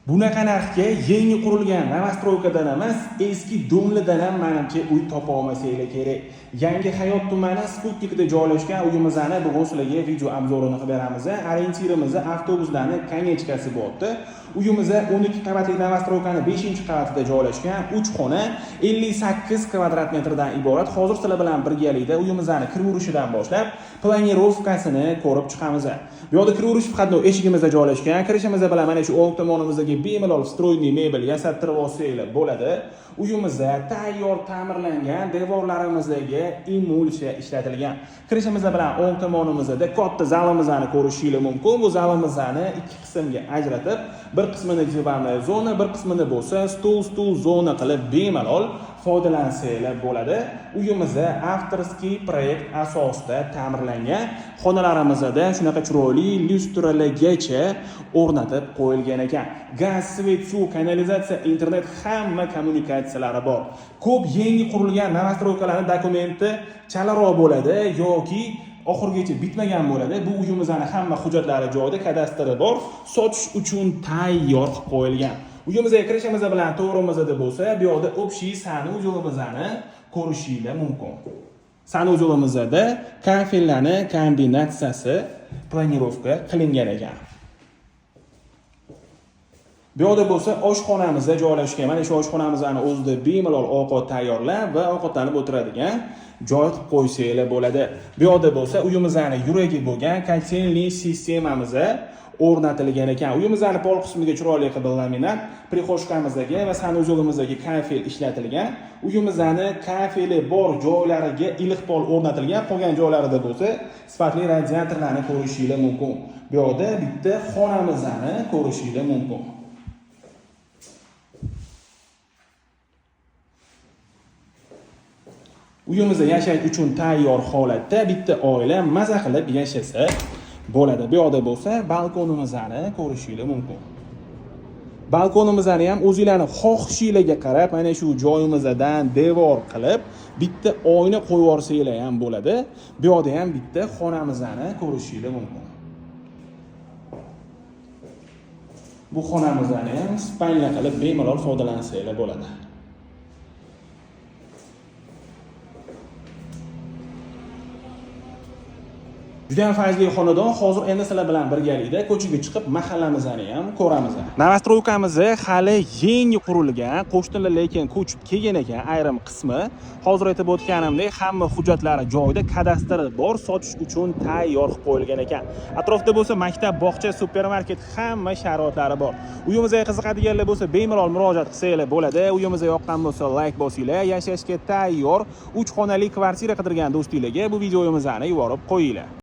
Bunaqa narxga yangi qurilgan novostroykadan emas, eski do'nlidan ham menimcha uy topa olmasanglar kerak. Yangi Hayot tumani Sputnikda joylashgan uyimizni bugun sizlarga video obzorini qilib beramiz. Orientirimiz avtobuslarning konyechkasi bo'ldi. Uyimiz 12 qavatli novostroykani 5-qavatida joylashgan 3 xona 58 kvadrat metrdan iborat. Hozir sizlar bilan birgalikda uyimizning kiraverishidan boshlab planirovkasini ko'rib chiqamiz. Bu yerda kiraverish faqat eshigimizda joylashgan. Kirishimiz bilan mana shu o'ng tomonimizga bemalol stroyniy mebel yasattirib olsanglar bo'ladi. Uyimizda tayyor ta'mirlangan devorlarimizdagi emulsiya ishlatilgan. Kirishimiz bilan o'ng tomonimizda katta zalimizni ko'rishingiz mumkin. Bu zalimizni ikki qismga ajratib, bir qismini divanli zona, bir qismini bo'lsa stul zona qilib bemalol foydalansanglar bo'ladi. Uyimizda avtorskiy proyekt asosida ta'mirlangan. Xonalarimizda shunaqa chiroyli lyustralargacha o'rnatib qo'yilgan ekan. Gaz, svet, suv, kanalizatsiya, internet hamma kommunikatsiyalari bor. Ko'p yangi qurilgan novostroykalarning dokumenti chalaroq bo'ladi yoki oxirgacha bitmagan bo'ladi. Bu uyimizning hamma hujjatlari joyida, kadastri bor, sotish uchun tayyor qilib qo'yilgan. Uyimizga kirishimiz bilan to'g'rimizda bo'lsa, bu yerda общий sanuzelimizni ko'rishingiz mumkin. Sanuzelimizda kafellarning kombinatsiyasi planirovka qilingan ekan. Bu yerda bo'lsa oshxonamizda joylashgan. Mana shu oshxonamizning o'zida bemalol ovqat tayyorlab va ovqatlanib o'tiradigan joy qilib qo'ysanglar bo'ladi. Bu yerda bo'lsa uyimizning yuragi bo'lgan kotельный sistemamiz o'rnatilgan ekan. Uyimizning pol qismiga chiroyli qilib laminat, prixoshkamizdagi va sanuzelimizdagi kafel ishlatilgan. Uyimizning kafeli bor joylariga iliq pol o'rnatilgan, qolgan joylarida bo'lsa sifatli radiatorlarni ko'rishingiz mumkin. Bu yerda bitta xonamizni ko'rishingiz mumkin. Uyimizda yashash uchun tayyor holatda bitta oila maza qilib yashasa bo'ladi. Bu yerda bo'lsa balkonimizni ko'rishingiz mumkin. Balkonimizni ham o'zingizlarning xohishingizga qarab mana shu joyimizdan devor qilib bitta oyna qo'yib yuborsanglar ham bo'ladi. Bu yerda ham bitta xonamizni ko'rishingiz mumkin. Bu xonamizni ham spalnya qilib bemalol foydalansanglar bo'ladi. Juda ham fayzli xonadon. Hozir endi sizlar bilan birgalikda ko'chaga chiqib mahallamizni ham ko'ramiz. Novostroykamiz hali yangi qurilgan, qo'shnilar lekin ko'chib kelgan ekan ayrim qismi. Hozir aytib o'tganimdek, hamma hujjatlari joyida, kadastri bor, sotish uchun tayyor qilib qo'yilgan ekan. Atrofda bo'lsa maktab, bog'cha, supermarket hamma sharoitlari bor. Uyimizga qiziqadiganlar bo'lsa bemalol murojaat qilsanglar bo'ladi. Uyimizga yoqqan bo'lsa like bosinglar. Yashashga tayyor 3 xonali kvartira qidirgan do'stinglarga bu videomizni yuborib qo'yinglar.